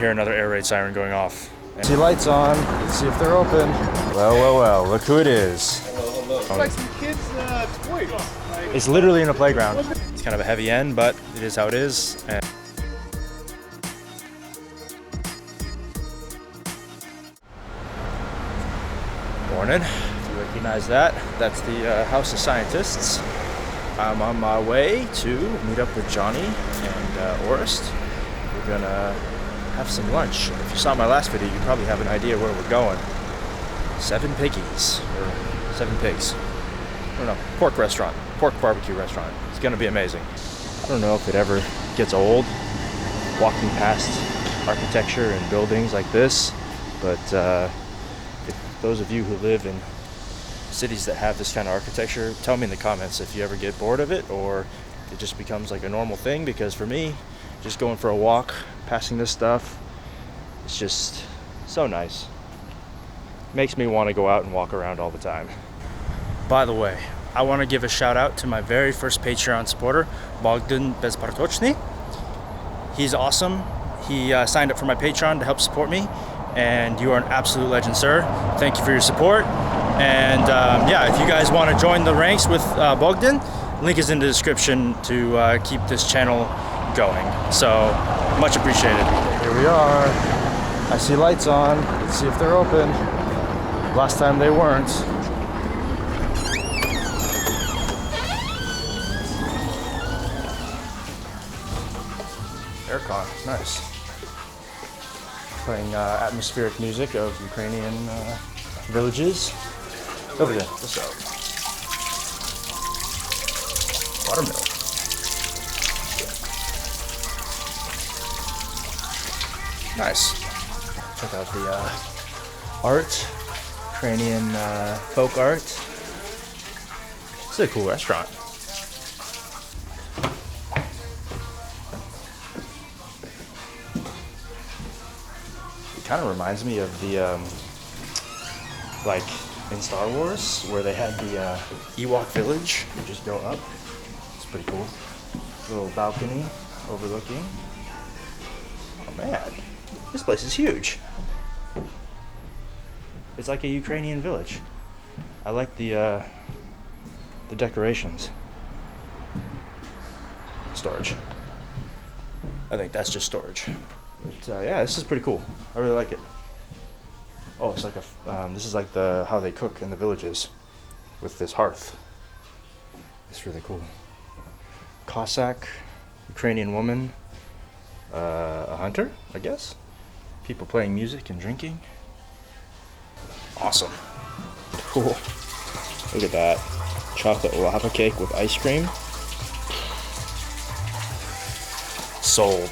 Hear another air raid siren going off. See lights on. Let's see if they're open. Well. Look who it is. Hello. It's like some kids' toy. It's literally in a playground. It's kind of a heavy end, but it is how it is. And morning. If you recognize that, that's the House of Scientists. I'm on my way to meet up with Johnny and Orest. We're gonna have some lunch. If you saw my last video, you probably have an idea where we're going. 7 piggies, or 7 pigs. I don't know, pork barbecue restaurant. It's gonna be amazing. I don't know if it ever gets old walking past architecture and buildings like this, but if those of you who live in cities that have this kind of architecture, tell me in the comments if you ever get bored of it or it just becomes like a normal thing, because for me, just going for a walk, passing this stuff, it's just so nice. Makes me want to go out and walk around all the time. By the way, I want to give a shout out to my very first Patreon supporter, Bogdan Bezpartochny. He's awesome. He signed up for my Patreon to help support me, and you are an absolute legend, sir. Thank you for your support. And yeah, if you guys want to join the ranks with Bogdan, link is in the description to keep this channel going. So much appreciated. Here we are. I see lights on. Let's see if they're open. Last time they weren't. Aircon, nice. Playing atmospheric music of Ukrainian villages. Over there, what's up? Watermelon. Nice. Check out the art, Ukrainian folk art. It's a cool restaurant. It kind of reminds me of the like in Star Wars, where they had the Ewok village. You just go up. It's pretty cool. Little balcony overlooking. Oh man, this place is huge. It's like a Ukrainian village. I like the decorations. Storage. I think that's just storage. But yeah, this is pretty cool. I really like it. Oh, it's like this is like how they cook in the villages with this hearth. It's really cool. Cossack, Ukrainian woman, a hunter, I guess. People playing music and drinking. Awesome. Cool. Look at that. Chocolate lava cake with ice cream. Sold.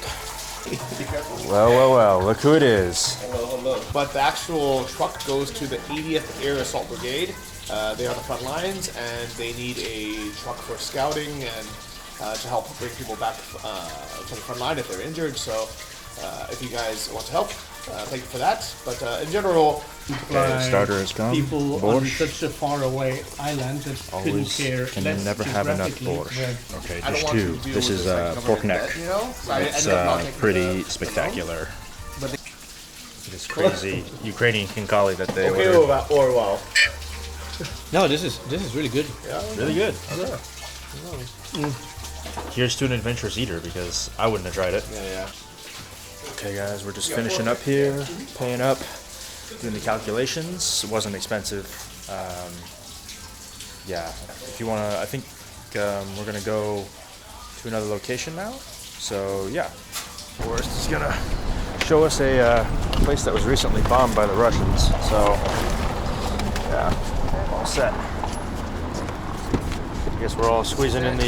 Well, look who it is. Hello. But the actual truck goes to the 80th Air Assault Brigade. They are the front lines, and they need a truck for scouting and to help bring people back to the front line if they're injured. So if you guys want to help, thank you for that. But in general, starter has come. People on Borscht. such a far away island that couldn't care. Can less never have enough geographically borscht. where- Okay, I don't dish want to 2. deal This with is like, pork government neck. debt, you know? So I It's ended up not taking pretty the spectacular. But This crazy Ukrainian kinkali that they okay, ordered. or wow. No, this is really good. Yeah. Really good. Okay. Here's to an adventurous eater, because I wouldn't have tried it. Yeah. Okay guys, we're just finishing up here, paying up, doing the calculations. It wasn't expensive. Yeah, if you want to, I think we're going to go to another location now. So yeah, Orest is going to show us a place that was recently bombed by the Russians. So yeah, all set. I guess we're all squeezing in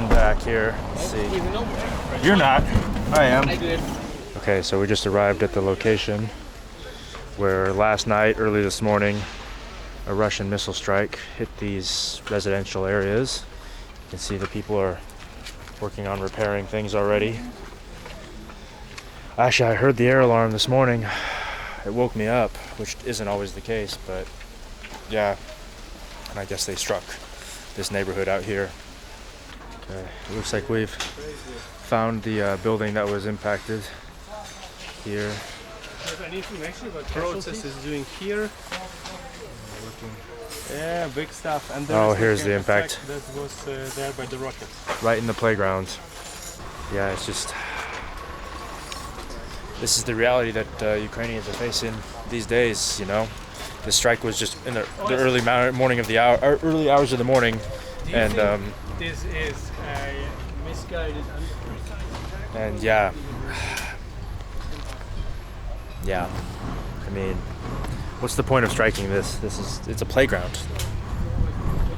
back here. Let's see. You're not. I am. Okay, so we just arrived at the location where last night, early this morning, a Russian missile strike hit these residential areas. You can see the people are working on repairing things already. Actually, I heard the air alarm this morning. It woke me up, which isn't always the case, but yeah. And I guess they struck this neighborhood out here. Okay, it looks like we've found the building that was impacted here. Have any information about process is doing here? Yeah, big stuff. And Oh, here's the impact. That was there by the rockets. Right in the playground. Yeah, it's just... This is the reality that Ukrainians are facing these days, you know. The strike was just in the early morning of the hour, or early hours of the morning, and this is a misguided and yeah, yeah. I mean, what's the point of striking this? It's a playground.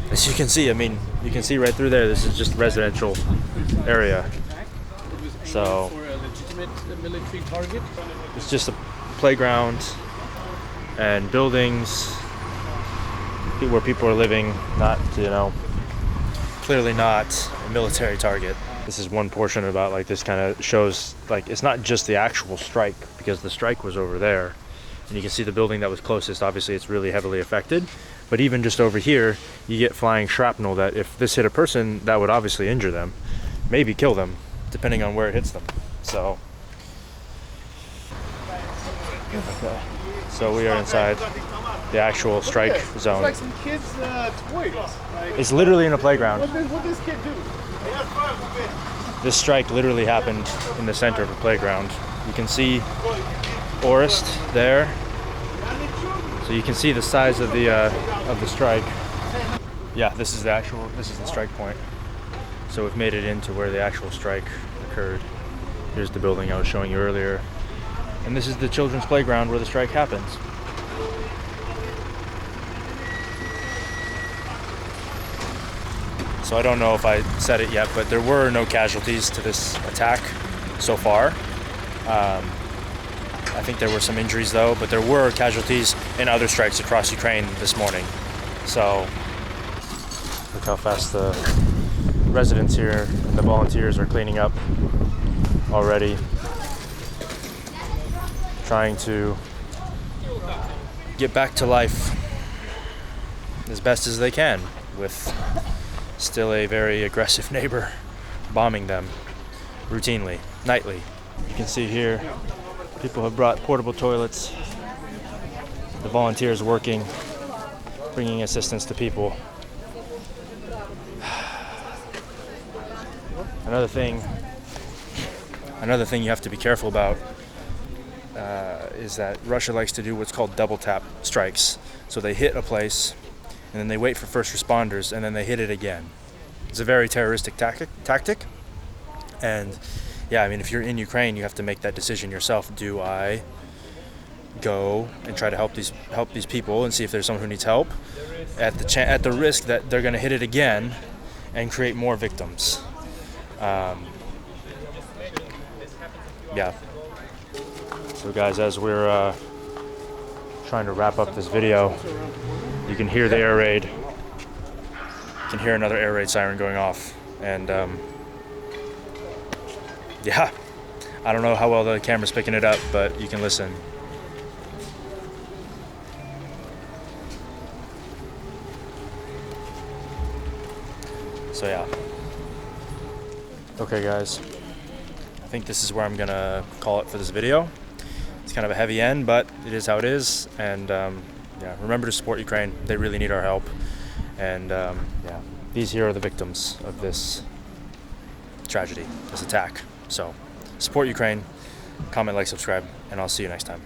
As you can see, I mean, you can see right through there. This is just residential area. So For a legitimate military target. it's just a playground and buildings where people are living, not, you know, clearly not a military target. This is one portion about, like, this kind of shows, like, it's not just the actual strike, because the strike was over there and you can see the building that was closest. Obviously it's really heavily affected, but even just over here you get flying shrapnel that if this hit a person, that would obviously injure them, maybe kill them, depending on where it hits them. So okay. So we are inside the actual strike zone. It's like some kids' toys. Like, It's literally in a playground. what this kid do? This strike literally happened in the center of a playground. You can see Orest there, so you can see the size of the strike. Yeah, this is the strike point. So we've made it into where the actual strike occurred. Here's the building I was showing you earlier, and this is the children's playground where the strike happens. So I don't know if I said it yet, but there were no casualties to this attack so far. I think there were some injuries though, but there were casualties in other strikes across Ukraine this morning. So look how fast the residents here and the volunteers are cleaning up already, trying to get back to life as best as they can with still a very aggressive neighbor bombing them routinely, nightly. You can see here, people have brought portable toilets. The volunteers working, bringing assistance to people. Another thing you have to be careful about is that Russia likes to do what's called double tap strikes. So they hit a place, and then they wait for first responders, and then they hit it again. It's a very terroristic tactic. And yeah, I mean, if you're in Ukraine, you have to make that decision yourself. Do I go and try to help these people and see if there's someone who needs help, at the risk that they're going to hit it again and create more victims? Yeah. So guys, as we're trying to wrap up this video, you can hear the air raid. You can hear another air raid siren going off, and yeah, I don't know how well the camera's picking it up, but you can listen. So yeah. Okay guys, I think this is where I'm gonna call it for this video. It's kind of a heavy end, but it is how it is, and yeah, remember to support Ukraine. They really need our help, and yeah, these here are the victims of this tragedy, this attack. So support Ukraine, comment, like, subscribe, and I'll see you next time.